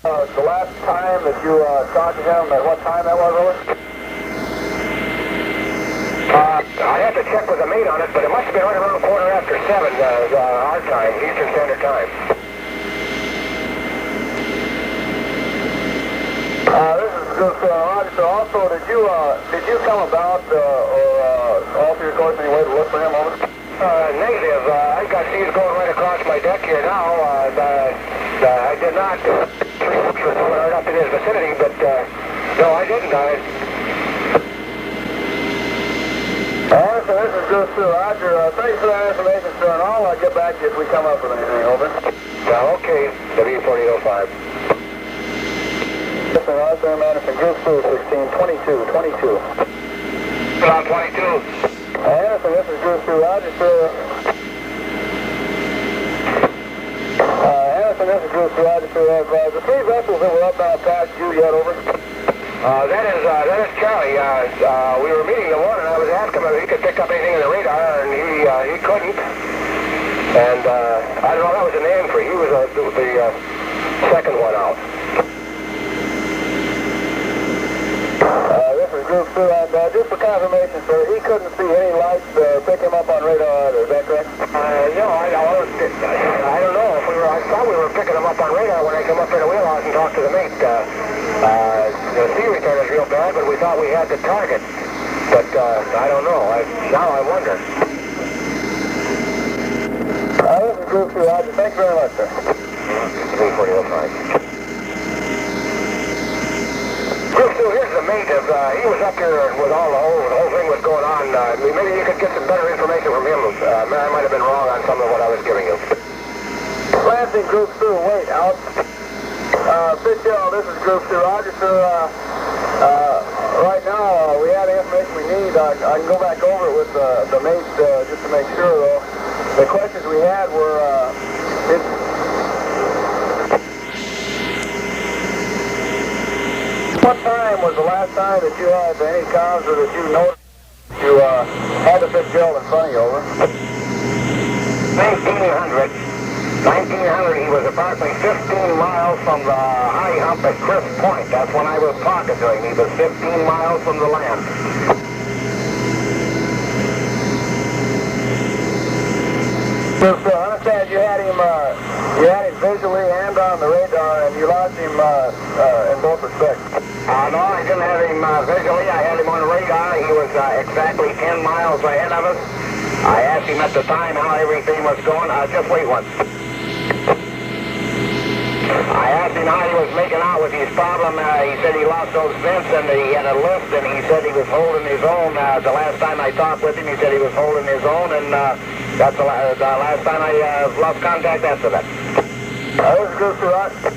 The last time that you talked to him, at what time that was, over? I have to check with the mate on it, but it must have been right around 7:15, our time, Eastern Standard Time. This is good, Roger. So also, did you come about or alter your course any way to look for him, over? Negative. I got seas going right across my deck here now. I did not. 3 hooks were coming right up in his vicinity, but no, I didn't. Alright, so this is Goose 2, Roger. Thanks for that information, sir, and I'll get back to you if we come up with anything, over. Okay, W4005. Listen, Arthur Anderson, Group 2, 16, 22, 22. Around 22. Anderson, this is Group 2, Roger, sir. Anderson, this is Group 2, Roger, sir. Have the 3 vessels that were up now past you yet, over? That is Charlie. We were meeting the one, and I was asking him if he could pick up anything in the radar, and he couldn't. And I don't know, that was an entry. He was the second one out. This is Group 2, and just for confirmation, sir, he couldn't see any lights pick him up on radar either, is that correct? No, I don't know. I thought we were picking him up on radar when I come up in the wheelhouse and talked to the mate. The sea return is real bad, but we thought we had the target. But I don't know. Now I wonder. This is Group 2, Roger. Thank you very much, sir. 34005. Group 2, here's the mate. He was up here with the whole thing was going on. Maybe you could get some better information from him. I might have been wrong on some of what I was giving you. Lansing, Group 2, wait, out. Fitzgerald, this is Group 2, Roger, sir. Right now, we have the information we need. I can go back over it with the mate just to make sure, though. The questions we had were, what time was the last time that you had any comms or that you noticed you had the Fitzgerald in front of you, over? 1900, he was approximately 15 miles from the high hump at Crisp Point. That's when I was talking to him. He was 15 miles from the land. So, I understand you had him visually and on the radar, and you lost him in both respects. No, I didn't have him visually. I had him on the radar. He was exactly 10 miles ahead of us. I asked him at the time how everything was going. Just wait once. I asked him how he was making out with his problem. He said he lost those vents and he had a lift, and he said he was holding his own. The last time I talked with him, he said he was holding his own, and that's the last time I lost contact after that. That was Group 2, Roger.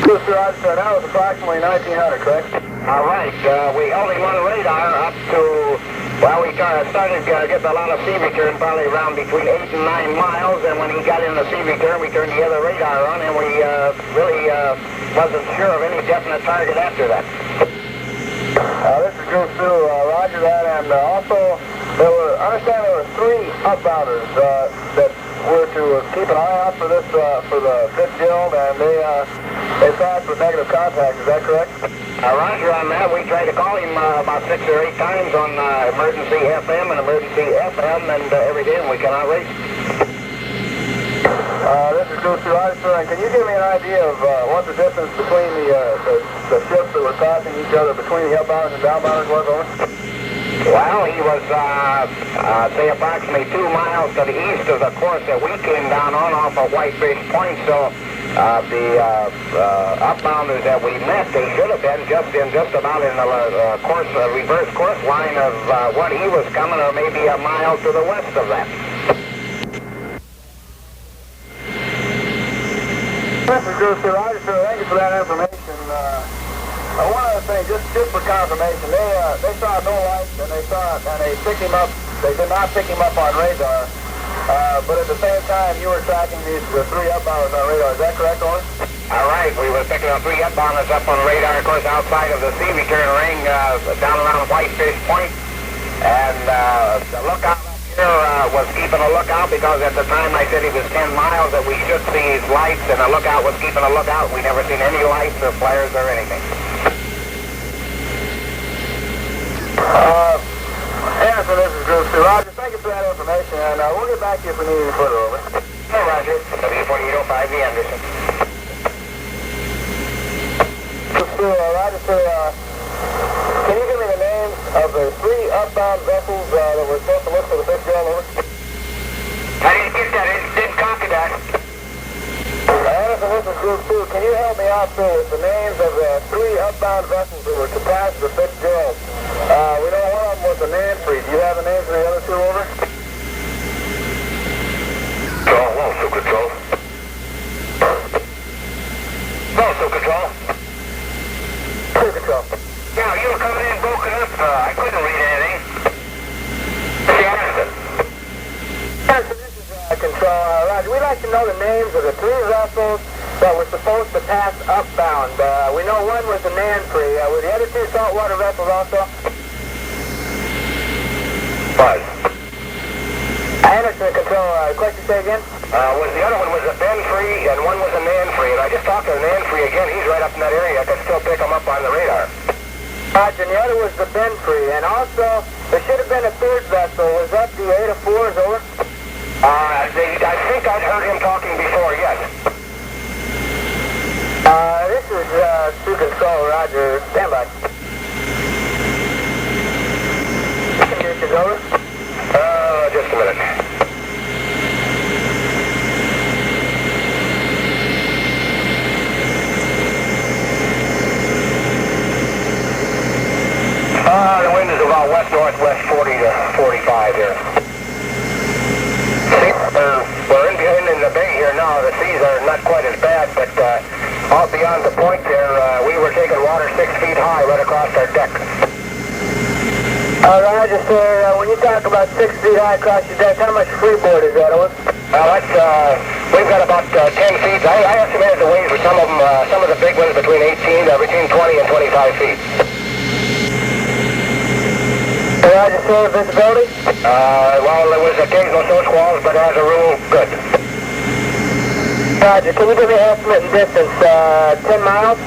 Group 2, Roger, that was approximately 1900, correct? All right. We held him on the radar up to, well, we started getting a lot of sea return, probably around between 8 and 9 miles, and when he got in the sea return, we turned the other radar on, and we really wasn't sure of any definite target after that. This is Group 2, Roger that, and also, I understand there were 3 upbounders that were to keep an eye out for this, for the Fitzgerald, and they passed with negative contact, is that correct? Roger on that. We tried to call him about 6 or 8 times on emergency FM and emergency FM and every day, and we cannot reach. This is Group 2, Roger, sir, and can you give me an idea of what the distance between the ships that were passing each other between the upbounders and downbounders was, over? Well, he was, say, approximately 2 miles to the east of the course that we came down on off of Whitefish Point, so the upbounders that we met, they should have been just about in the reverse course line of what he was coming, or maybe a mile to the west of that. This is Group 2, Roger, sir. Thank you for that information. One other thing, just for confirmation, they saw no lights, and they picked him up. They did not pick him up on radar, but at the same time, you were tracking the 3 upbounders on radar. Is that correct, Owen? All right, we were picking up 3 upbounders up on radar, of course, outside of the sea return ring, down around Whitefish Point, and the lookout up here was keeping a lookout because at the time I said he was 10 miles that we should see his lights, and the lookout was keeping a lookout. We never seen any lights or flares or anything. Anderson, this is Group 2. Roger, thank you for that information, and we'll get back to you if we need any further, over. Hey, Roger. W4805, the Anderson. Group 2, Roger, sir, can you give me the names of the 3 upbound vessels that were supposed to look for the Fitzgerald, over? I didn't get that. I didn't copy that. Anderson, this is Group 2. Can you help me out, sir, with the names of the 3 upbound vessels that were to pass the Fitzgerald? We know one of them was the Manfred. Do you have the names of the other 2, over? Also control. Also control. Crew control. Yeah, you were coming in broken up. I couldn't read anything. Hey, Anderson. Anderson, this is control. Roger, we'd like to know the names of the 3 vessels that were supposed to pass upbound. We know one was the Manfred. Were the other 2 saltwater vessels also? Buzz. Anderson, control. Question, say again? Was the other one was a Ben-Free and one was a Nan-Free, and I just talked to the Nan-Free again. He's right up in that area. I can still pick him up on the radar. Roger, and the other was the Ben-Free, and also there should have been a 3rd vessel. Was that the 8 of 4s, over? I think I'd heard him talking before, yes. This is Crew control, Roger. Stand by. Conditions, over? Just a minute. The wind is about west-northwest 40 to 45 here. We're in the bay here now. The seas are not quite as bad, but out beyond the point there, we were taking water 6 feet high right across our deck. Roger, sir. When you talk about 6 feet high across your deck, how much freeboard is that, over? Well, we've got about 10 feet. I estimated the wave for some of them, some of the big ones between 20 and 25 feet. Roger, sir. Visibility? Well, there was occasional snow squalls, but as a rule, good. Roger, can you give me an estimate in distance? 10 miles?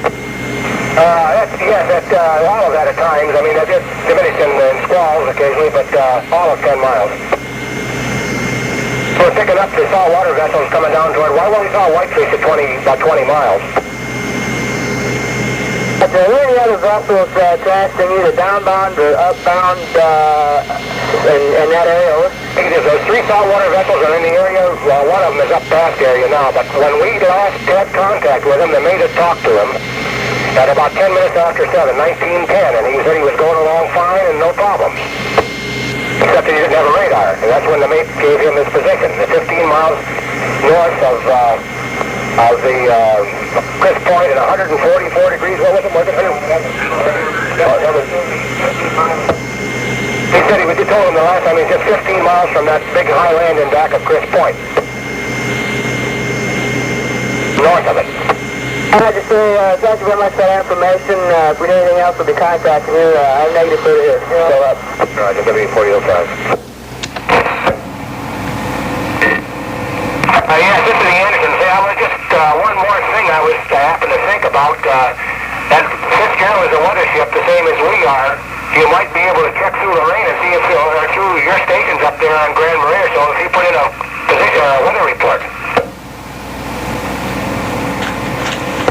Yes, all of that at times. I mean, it did diminish in squalls occasionally, but all of 10 miles. So we're picking up the saltwater vessels coming down toward, well, we saw whitefish at about 20 miles. Are there any other vessels transferring either downbound or upbound in that area, over? Those 3 saltwater vessels are in the area. One of them is up past area now, but when we last had contact with him, they made us talk to him at about 10 minutes after 7, 1910, and he said he was going along fine and no problems. Except that he didn't have a radar, and that's when the mate gave him his position, 15 miles north of the Chris Point at 144 degrees. What was it? He said he told him the last time he was just 15 miles from that big high landing back of Chris Point. North of it. I just say thank you very much for that information. If we need anything else, we'll be contacting you. I have negative further here. So up. Roger, W4005. Yes, this is the Anderson. Say, I was just one more thing I was happened to think about. That Fitzgerald is a weather ship, the same as we are. You might be able to check through the rain and see if through your stations up there on Grand Marais. So if he put in a position, a weather report.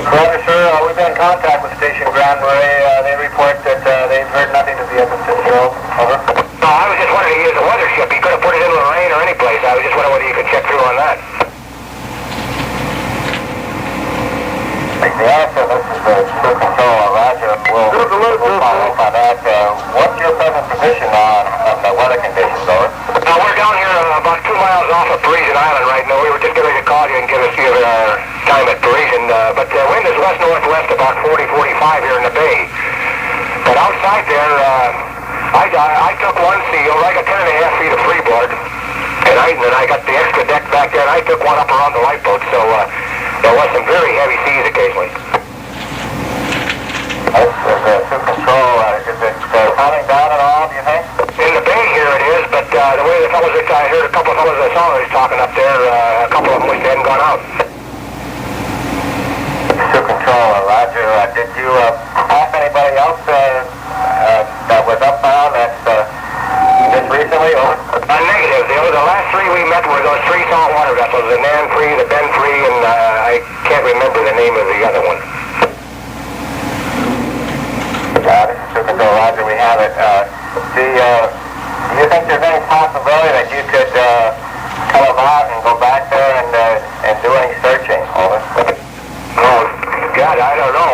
Roger, sir. We've been in contact with Station Grand Marais. They report that they've heard nothing to the Edmund Fitzgerald. Over. No, I was just wondering, he is a weather ship. He could have put it in the rain or any place. I was just wondering whether you could check through on that. Yeah, so this is the Crew control. Roger. We'll follow up on that. What's your present position on the weather conditions, over? We're down here about 2 miles off of Parisian Island right now. We were just getting ready to call you and give us your time at Parisian. But the wind is west-northwest about 40-45 here in the bay. But outside there, I took one seal. I got 10.5 feet of freeboard. And then I got the extra deck back there, and I took one up around the lifeboat. So there was some very heavy seas occasionally. Crew control. Is it calming down at all, do you think? In the bay here it is, but the way the fellows are couple of fellows I saw was talking up there. A couple of them wish they hadn't gone out. To control, Roger. Did you pass anybody else that was upbound just recently? Negative. The last three we met were those three saltwater vessels, the Nan Free, the Ben Free, and I can't remember the name of the other one. This is to control, Roger. We have it. Do you think there's any possibility that you could come about and go back there and do any searching? Over. Oh, God, I don't know.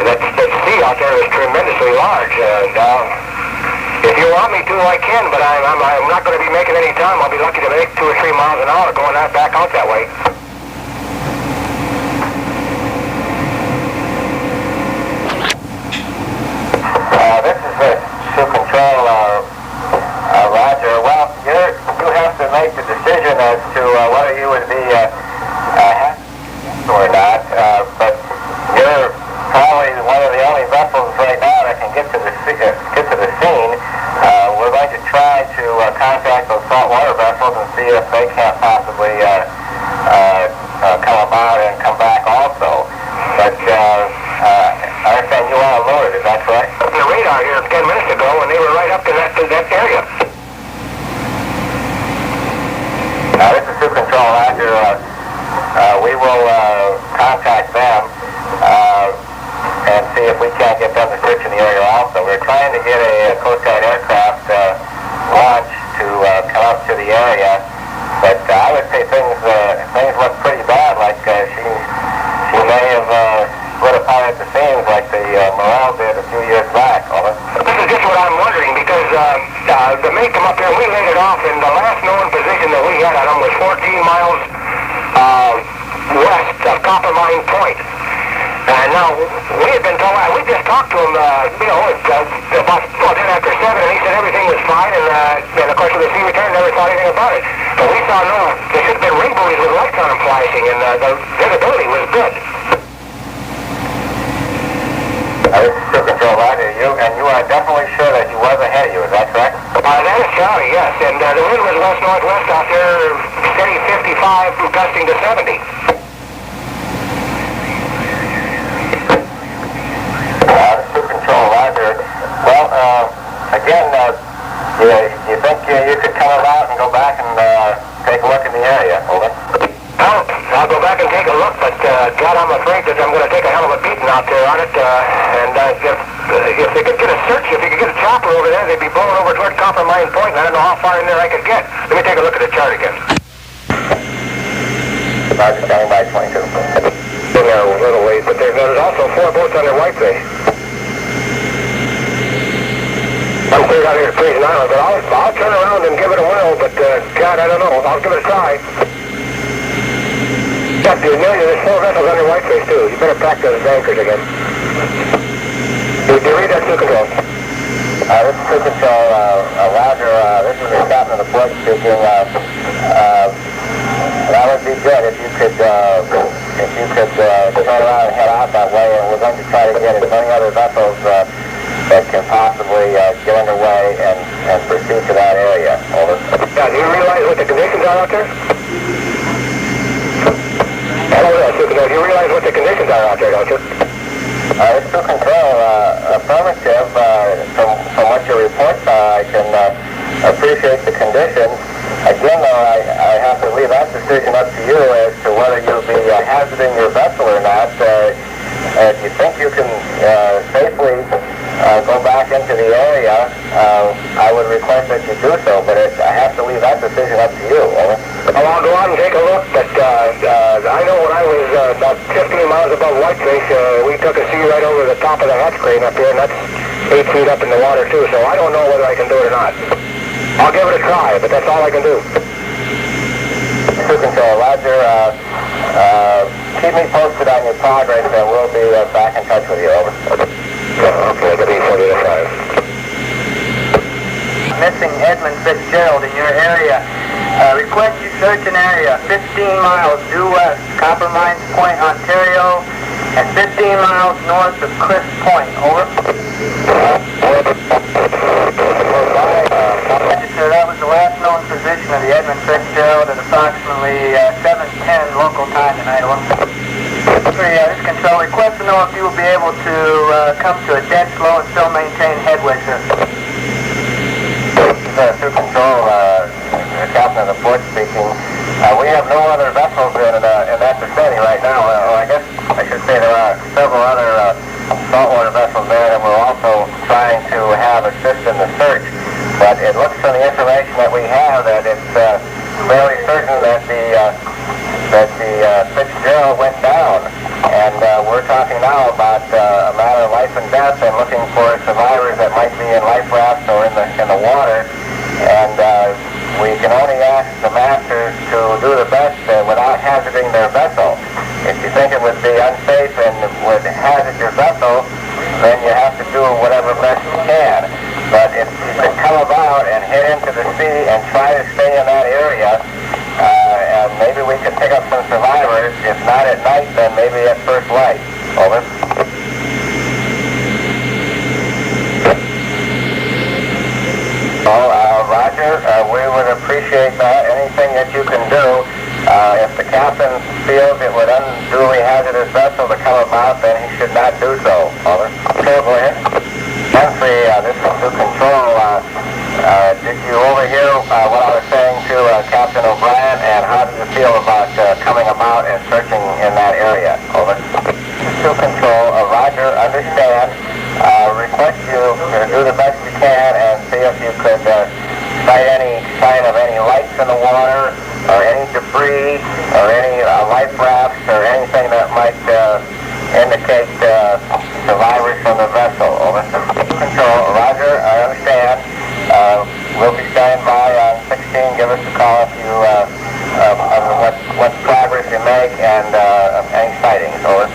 That sea out there is tremendously large. If you want me to, I can, but I'm not going to be making any time. I'll be lucky to make 2 or 3 miles an hour going back out that way. This is to control, Roger. Well, you have to make the decision as to whether you would be happy or not. But you're probably one of the only vessels right now that can get to the scene. We're going to try to contact those saltwater vessels and see if they can't possibly come about and come back also. But I understand you are loaded, is that correct? The radar here 10 minutes ago, and they were right up to that area. This is to control, Roger. We will contact them and see if we can't get them to search in the area also. We're trying to get a Coast Guard aircraft launch to come up to the area, but I would say things look pretty bad, like she may have split apart at the seams like the Morale did a few years back. Over. This is just what I'm wondering, because the mate come up here, we laid it off, and the last known position that we had on them was 14 miles west of Copper Mine Point. And now, we had been told, we just talked to him, about then after 7, and he said everything was fine, and of course when the sea returned, never thought anything about it. But we saw there should have been ring buoys with lights on them flashing, and the visibility was good. This is to control, Roger. You are definitely sure that he was ahead of you, is that correct? That is Charlie, yes, and the wind was west-northwest out there, steady 55, gusting to 70. To control, Roger. Well, again, you think you could come about and go back and take a look in the area? Over. I'll go back and take a look, but God, I'm afraid that I'm going to take a hell of a beating out there on it. And if they could get a search, if you could get a chopper over there, they'd be blowing over toward Copper Mine Point, and I don't know how far in there I could get. Let me take a look at the chart again. Roger, standing by 22. Been there a little ways, but there's also 4 boats under Whitebay. I'm cleared out here at Freezing Island, but I'll turn around and give it a whirl, but God, I don't know. I'll give it a try. There's 4 vessels under Whiteface too. You better pack those anchors again. Did you read that to control? This is to control, Roger. This is the captain of the port speaking. That would be good if you could turn around and head out that way. And we're going to try to get as many other vessels that can possibly get underway and proceed to that area. Over. Yeah, do you realize what the conditions are out there? Hello there, Superintendent. You realize what the conditions are out there, don't you? It's to control, affirmative. From what your reports are, I can appreciate the conditions. Again, though, I have to leave that decision up to you as to whether you'll be hazarding your vessel or not. If you think you can safely go back into the area, I would request that you do so, but I have to leave that decision up to you. Over. I'll go out and take a look, but I know when I was about 15 miles above Whiteface, we took a sea right over the top of the hatch crane up here, and that's 8 feet up in the water too, so I don't know whether I can do it or not. I'll give it a try, but that's all I can do. Crew control, Roger. Keep me posted on your progress, and we'll be back in touch with you. Over. Okay, good evening, 45. Missing Edmund Fitzgerald in your area. Request you search an area 15 miles due west, Copper Mines Point, Ontario, and 15 miles north of Crisp Point. Over. Edmund Fitzgerald at approximately 7:10 local time tonight. This control request to know if you will be able to come to a dead slow and still maintain headway, sir. Through control, Captain of the port speaking. We have no other vessels in that vicinity right now. I guess I should say there are several other saltwater vessels there, and we're also trying to have assist in the search. But it looks from the information that we have that it's fairly certain that the Fitzgerald went down, and we're talking now about a matter of life and death, and looking for survivors that might be in life rafts or in the water. And we can only ask the masters to do the best without hazarding their vessel. If you think it would be unsafe and would hazard your vessel, then you have to do whatever best you can. But if you could come about and head into the sea and try to stay in that area, and maybe we could pick up some survivors. If not at night, then maybe at first light. Over. Roger, we would appreciate that. Anything that you can do. If the captain feels it would unduly hazard his vessel to come about, then he should not do so. Over. Okay, go ahead. Humphrey, this is to control. Did you overhear what I was saying to Captain O'Brien, and how did you feel about coming about and searching in that area? Over. To control. Roger, understand. Request you to do the best you can and see if you could sight any sign of any lights in the water, or any debris, or any life rafts, or anything that might indicate survivors from the vessel. Over. Control. Roger, I understand. We'll be standing by on 16. Give us a call if you what progress you make and any sightings. Over.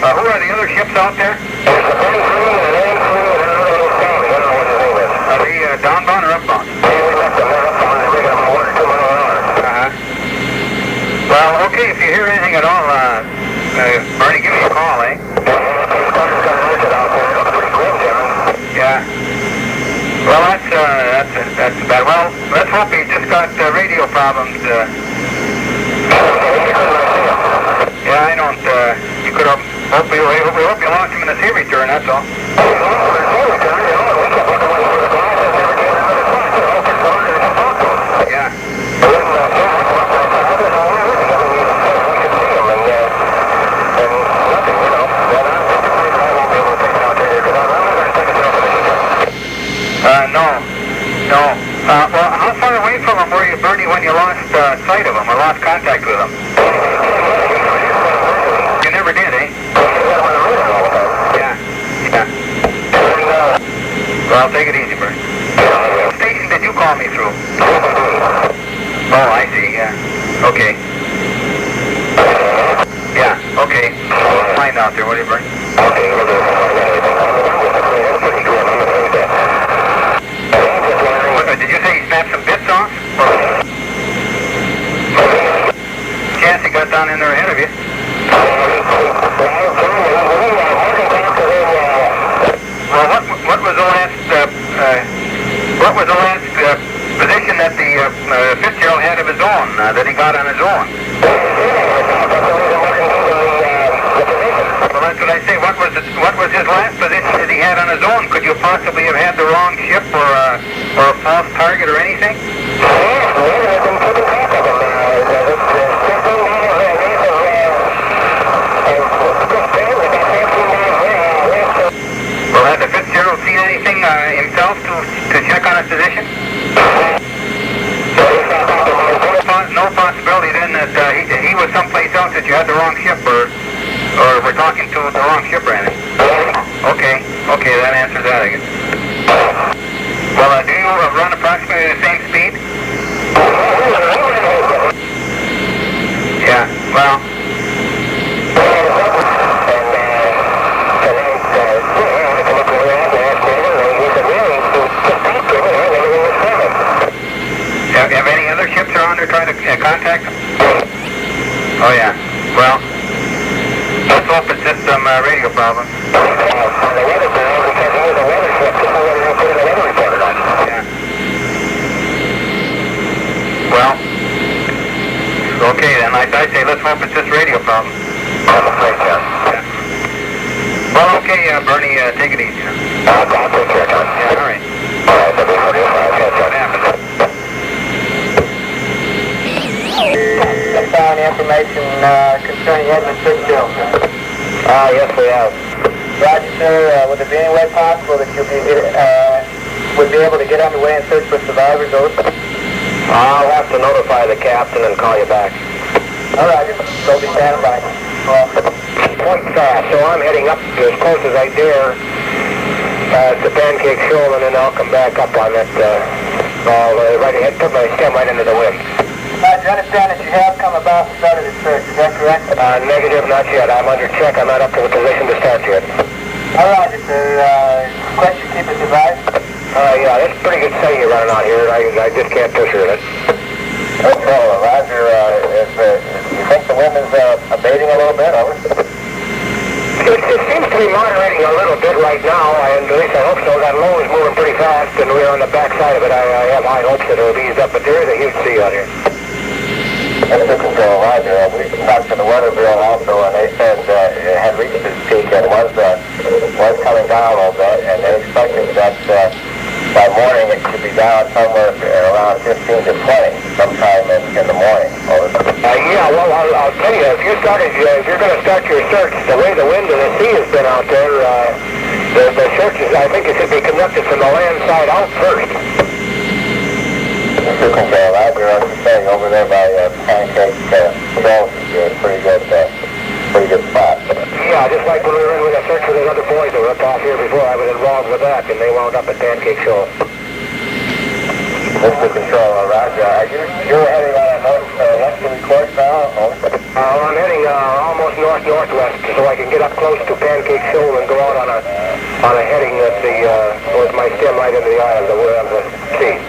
Who are the other ships out there? Are they downbound or upbound? Well, okay, if you hear anything at all, Bernie, give me a call, eh? Yeah. Well, that's bad. Well, let's hope he just got radio problems. Yeah, I don't. You could have. We hope you lost him in the sea return. That's all. Yeah. No. Well, how far away from him were you, Bernie, when you lost sight of him or lost contact with him? You never did, eh? Yeah. Well, take it easy, Bernie. What station did you call me through? Oh, I see, yeah. Okay. Yeah, okay. We'll find out there, will you, Bernie? Okay, we'll do it. Did you say he snapped some bits off? Chance he got down in there ahead of you. Well, what was the last position that the Fitzgerald had of his own that he got on his own? Well, that's what I say. What was his last position that he had on his own? Could you possibly have had the wrong ship or a false target or anything? Well, had the Fitzgerald seen anything himself to check on his position? No possibility then that he was someplace else, that you had the wrong ship, or we're talking to the wrong ship or anything. Okay, that answers that, I guess. Well, do you run approximately the same speed? Yeah, well. Oh, yeah. Well, let's hope it's just some radio problem. On the weather bureau, we can't use the weather slip because somebody will put in the weather report on. Yeah. Well, okay then. I say let's hope it's just radio problem. I'm afraid, John. Yeah. Well, okay, Bernie, take it easy. I'll take care, John. Yeah, all right. All right, that'll be funny. What happened? Found information concerning Edmund Fitzgerald, sir. Yes, we have. Roger, sir. Would there be any way possible that you would be able to get underway and search for survivors? Over? I'll have to notify the captain and call you back. All right, so be standing by. Point fast, so I'm heading up as close as I dare to Pancake Shoal, and then I'll come back up on that right ahead, put my stem right into the wind. Roger, I understand that you have come about and started the search. Is that correct? Negative, not yet. I'm under check. I'm not up to the position to start yet. All right, sir. Request you keep us advised. Yeah, it's pretty good setting you're running out here. I just can't picture it. Okay, Roger. You think the wind is abating a little bit? Over. It seems to be moderating a little bit right now, and at least I hope so. That low is moving pretty fast, and we're on the back side of it. I have high hopes that it'll ease up, but there is a huge sea out here. That's the control, Roger. We talked to the Weather Bureau also, and they said it had reached its peak and was coming down a little bit, and they expected that by morning it should be down somewhere around 15 to 20 sometime in the morning. Yeah, well, I'll tell you, if you're going to start your search, the way the wind and the sea has been out there, the search I think it should be conducted from the land side out first. Mr. Control, Roger, I was saying over there by Pancake Shoal is a pretty good spot. Yeah, just like when we were in with a search for those other boys that were up off here before, I was involved with that, and they wound up at Pancake Shoal. Mr. Control, Roger, you're heading on a north-westerly course now? I'm heading almost north-northwest, so I can get up close to Pancake Shoal and go out on a heading with my stem right into the eye of the sea.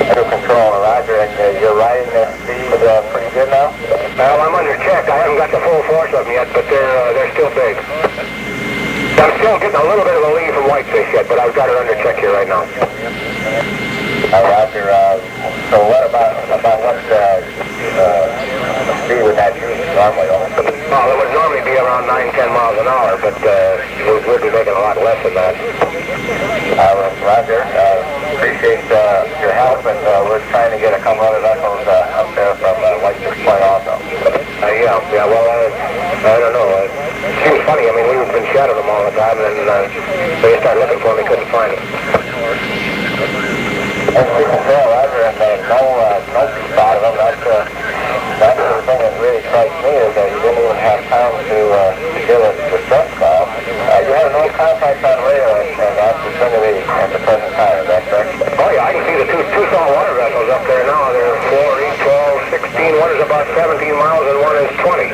Mr. Control, Roger, and you're riding the speed pretty good now? Well, I'm under check. I haven't got the full force of them yet, but they're still big. I'm still getting a little bit of a lead from whitefish yet, but I've got it under check here right now. Roger, so what about what speed would that use normally? Well, it would normally be around 9-10 miles an hour, but we'd be making a lot less than that. Roger, appreciate your help, and we're trying to get a couple other vessels up there from Whitefish Point also. Yeah, well, I don't know. It seems funny. I mean, we've been shadowing them all the time, and then they started looking for them, they couldn't find them. That's the control, Roger, and no spot of them. That's the thing that really strikes me is that you didn't even have time to give a distress call. You have no contact on radar and that's vicinity at the present time, is that correct? Oh yeah, I can see the two saltwater vessels up there now. They're 4, 8, 12, 16. One is about 17 miles and one is 20.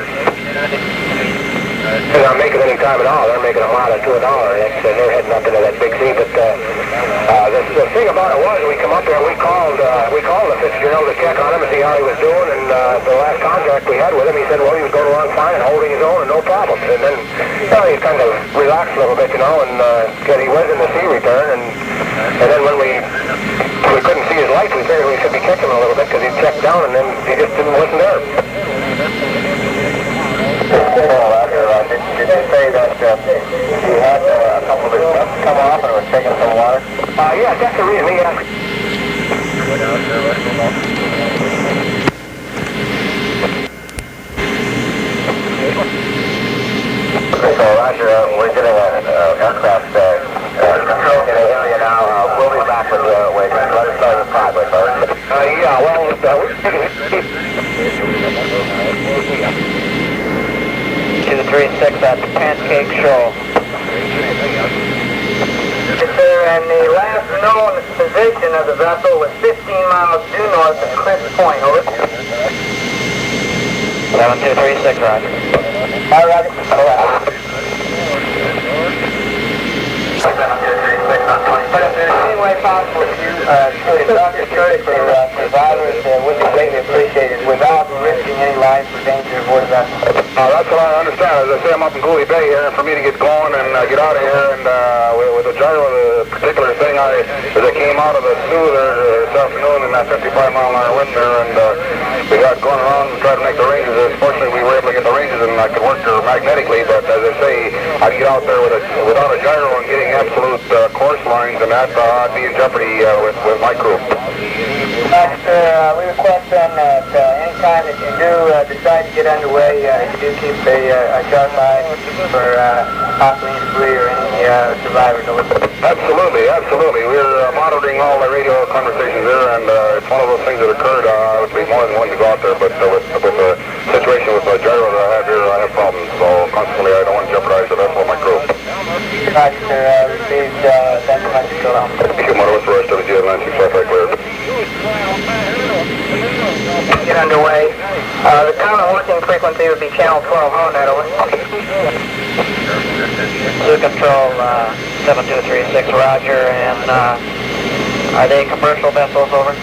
They're not making any time at all. They're making a mile to $1. They're heading up into that big sea. But the thing about it was, we come up there, we called the Fitzgerald to check on him and see how he was doing. And the last contact we had with him, he said, well, he was going along fine and holding his own and no problems. And then he kind of relaxed a little bit, and he was in the sea return. And then when we couldn't see his lights, we figured we should be checking him a little bit because he'd checked down, and then he just wasn't there. Did you say that he had a couple of his guns come off and was taking some water? Yeah, that's the reason he asked. So, Roger, we're getting an aircraft control in the area now. We'll be back with you. Let's start the progress, all right? Yeah, well, to the 36 at the Pancake Shoal. Sir, and the last known position of the vessel was 15 miles due north of Cliff Point, over. 7236, Roger. All right, Roger. 7236 on 20. But if there's any way possible if you could talk to Curtis for survivors, would be greatly appreciated without risking any life. thing, as I came out of the slough there this afternoon in that 55-mile-an-hour wind there, and we got going around and tried to make the ranges. Fortunately, we were able to get the ranges, and I could work there magnetically, but as I say, I'd get out there without a gyro and getting absolute course lines, and that I'd be in jeopardy with my crew. Master, we request then that any time that you do decide to get underway, you do keep a sharp eye for possibly debris or any survivors. Absolutely, absolutely. We're monitoring all the radio conversations there, and it's one of those things that occurred. I would be more than willing to go out there, but with the situation with the gyro that I have here, I have problems. So consequently, I don't want to jeopardize the vessel of my crew. Roger, received Central Mexico. Thank you, Motor. What's the rest of the GM96 traffic cleared? Get underway. The common working frequency would be channel 12 HoNet, over. Zoo Control 7236, Roger, and are they commercial vessels, over?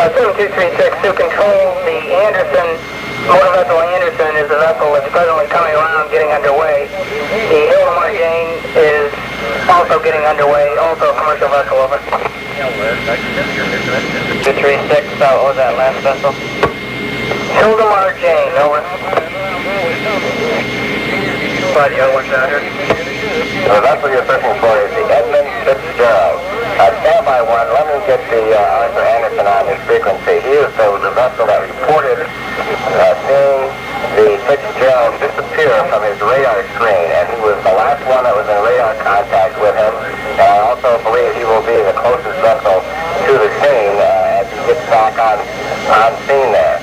7236, Zoo Control, the Anderson, motor vessel Anderson is the vessel that's presently coming around getting underway. The Hildemar Jane is also getting underway, also a commercial vessel, over. 236, what was that last vessel? Hildemar Jane, over. Roger, what's out here? The vessel you're searching for is the Edmund Fitzgerald. Standby one, let me get the Arthur Anderson on his frequency. He is the vessel that reported seeing the Fitzgerald disappear from his radar screen, and he was the last one that was in radar contact with him, and I also believe he will be the closest vessel to the scene as he gets back on scene there.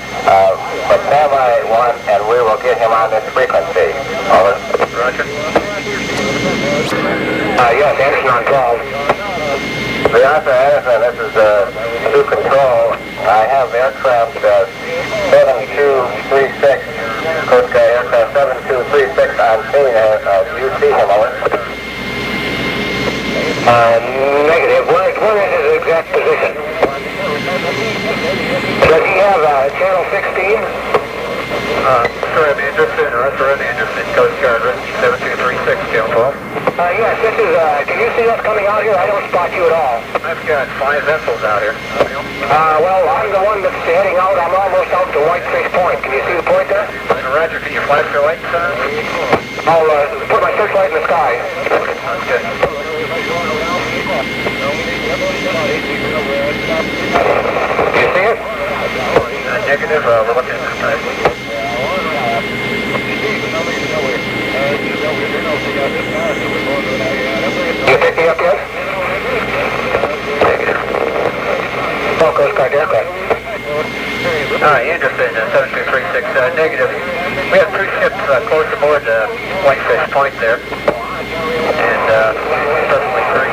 But standby one, and we will get him on this frequency. Over. Roger. Yes, Anderson on 12. The Arthur Anderson, this is Zoo Control. I have aircraft 7236, Coast Guard aircraft 7236 on scene. Do you see him, over? Negative. Where is his exact position? Does he have channel 16? Sorry, I'm interested. Arthur Anderson, Coast Guard, 7236, channel 12. Yes, this is, can you see us coming out here? I don't spot you at all. I've got 5 vessels out here. Well, I'm the one that's heading out. I'm almost out to Whitefish Point. Can you see the point there? Roger, can you flash your lights? I'll put my searchlight in the sky. Sounds good. Do you see it? Negative, we're looking at this time. You pick me up yet? Negative. Oh, Coast Guard aircraft. Anderson, 7236, negative. We have 3 ships close aboard Whitefish Point there. And presently very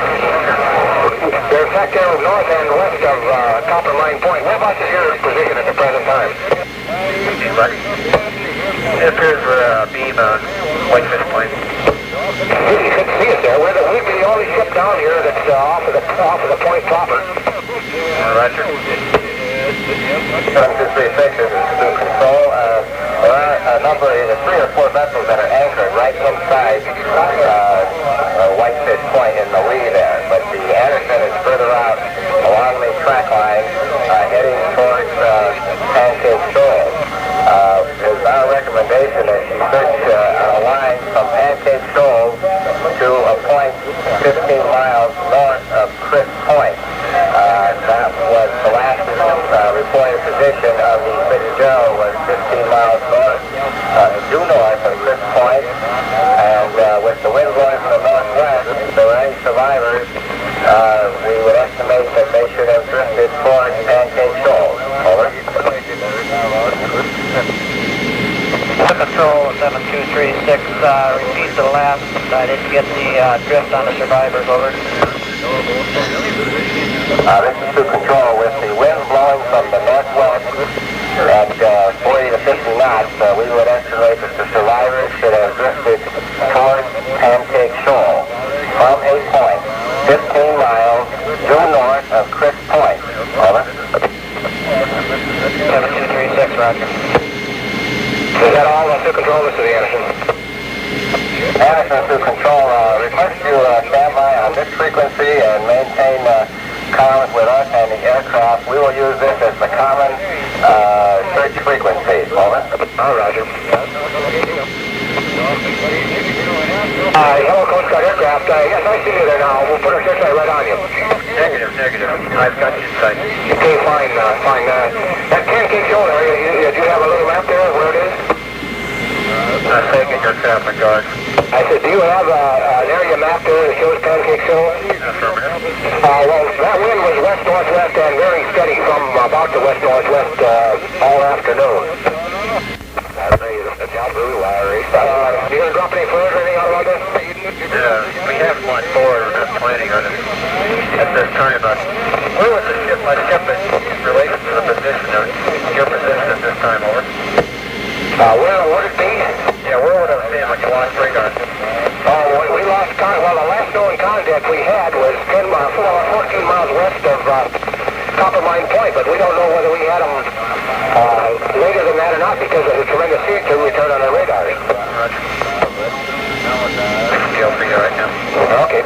They're in fact there north and west of Copper Mine Point. Whereabouts is your position at the present time? It appears we're beam on Whitefish Point. You should see us there. We'd be the only ship down here that's off of the point proper. Roger. 7236 is Zoo Control. There are a number, either 3 or 4 vessels that are anchored right inside Whitefish Point in the lee there. But the Anderson is further out along the track line, heading towards Pancake Shoal. It's our recommendation that you search a line from Pancake Shoal to a point 15 miles north of Chris Point. That was the last reported position of the Fitzgerald was 15 miles north, due north of Chris Point, and with the wind blowing from the northwest, if there were any survivors, we would estimate that they should have drifted towards Pancake Shoal. Over. Control 7236, repeat the last. I didn't get the drift on the survivors, over. This is Zoo Control with the wind blowing from the northwest at 40 to 50 knots. We would estimate that the survivors should have drifted towards Pancake Shoal from a point 15 miles due north of Chris Point. Over. 7236, roger. Is that all? Zoo Control, this is the Anderson. Anderson to control. Request you stand by on this frequency and maintain comms with us and the aircraft. We will use this as the common search frequency. Over. Roger. Hello, Coast Guard aircraft. Yes, I see you there now. We'll put our searchlight right on you. Negative. I've got you in sight. Okay, fine. That pancake shoulder, do you have a little map there where it is? Taking your traffic guard. I said, do you have an area map there that shows Pancake Hill? Affirmative. Well, that wind was west-northwest and very steady from about the west-northwest all afternoon. That's out blue wire. You going to drop any fluid or anything out about this? Yeah, we have one forward. We're just planning on it at this time. But where was the ship? My ship in relation to the position of your position at this time, over? Where would it be? Yeah, where would I have been when you lost radar? We lost contact. Well, the last known contact we had was 14 miles west of Copper Mine Point, but we don't know whether we had them later than that or not because of the tremendous heat to return on our radar. Roger. Still for you right now. Okay,